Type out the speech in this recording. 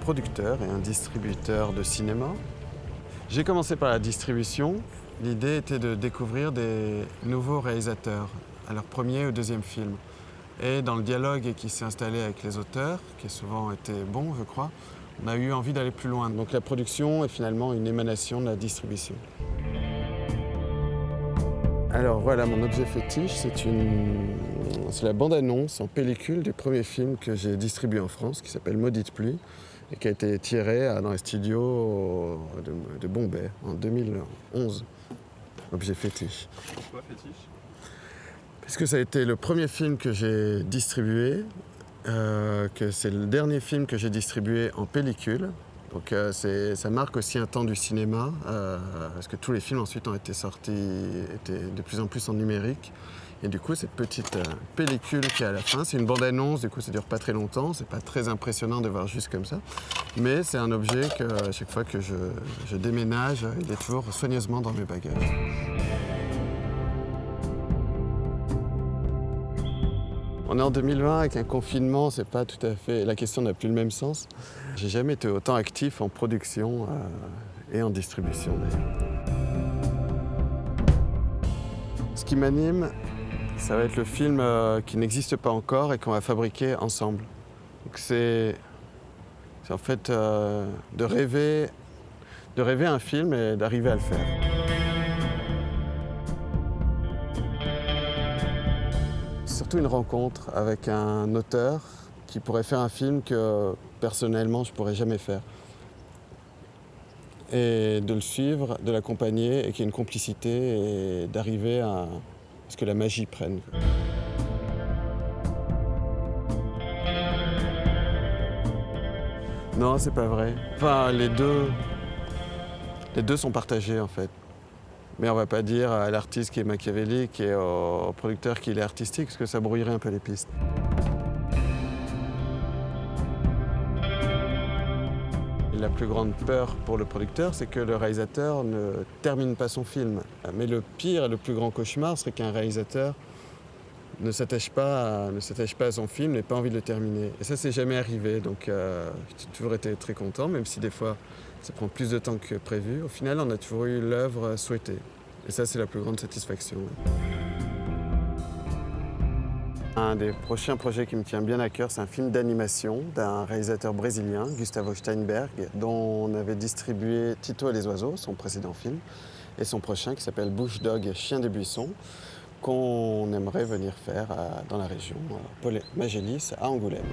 producteur et un distributeur de cinéma. J'ai commencé par la distribution. L'idée était de découvrir des nouveaux réalisateurs à leur premier ou deuxième film. Et dans le dialogue qui s'est installé avec les auteurs, qui a souvent été bon, je crois, on a eu envie d'aller plus loin. Donc la production est finalement une émanation de la distribution. Alors voilà, mon objet fétiche, c'est la bande-annonce en pellicule du premier film que j'ai distribué en France, qui s'appelle Maudite pluie, et qui a été tiré dans les studios de Bombay en 2011. Objet fétiche. Pourquoi fétiche? Parce que ça a été le premier film que j'ai distribué, que c'est le dernier film que j'ai distribué en pellicule. Donc ça marque aussi un temps du cinéma, parce que tous les films ensuite ont été sortis, étaient de plus en plus en numérique. Et du coup, cette petite pellicule qui est à la fin, c'est une bande-annonce, du coup ça dure pas très longtemps, c'est pas très impressionnant de voir juste comme ça. Mais c'est un objet que, à chaque fois que je déménage, il est toujours soigneusement dans mes bagages. On est en 2020 avec un confinement, c'est pas tout à fait. La question n'a plus le même sens. J'ai jamais été autant actif en production et en distribution d'ailleurs. Ce qui m'anime, ça va être le film qui n'existe pas encore et qu'on va fabriquer ensemble. Donc c'est en fait de rêver un film et d'arriver à le faire. Surtout une rencontre avec un auteur qui pourrait faire un film que personnellement je ne pourrais jamais faire. Et de le suivre, de l'accompagner et qu'il y ait une complicité et d'arriver à ce que la magie prenne. Non, c'est pas vrai. Enfin, les deux sont partagés en fait. Mais on va pas dire à l'artiste qui est machiavélique et au producteur qu'il est artistique, parce que ça brouillerait un peu les pistes. La plus grande peur pour le producteur, c'est que le réalisateur ne termine pas son film. Mais le pire et le plus grand cauchemar serait qu'un réalisateur ne s'attache pas à son film, n'ait pas envie de le terminer. Et ça, c'est jamais arrivé. Donc j'ai toujours été très content, même si des fois ça prend plus de temps que prévu. Au final, on a toujours eu l'œuvre souhaitée. Et ça, c'est la plus grande satisfaction. Un des prochains projets qui me tient bien à cœur, c'est un film d'animation d'un réalisateur brésilien, Gustavo Steinberg, dont on avait distribué Tito et les oiseaux, son précédent film, et son prochain qui s'appelle Bush Dog, Chien des buissons, qu'on aimerait venir faire dans la région, Paul Magélis, à Angoulême.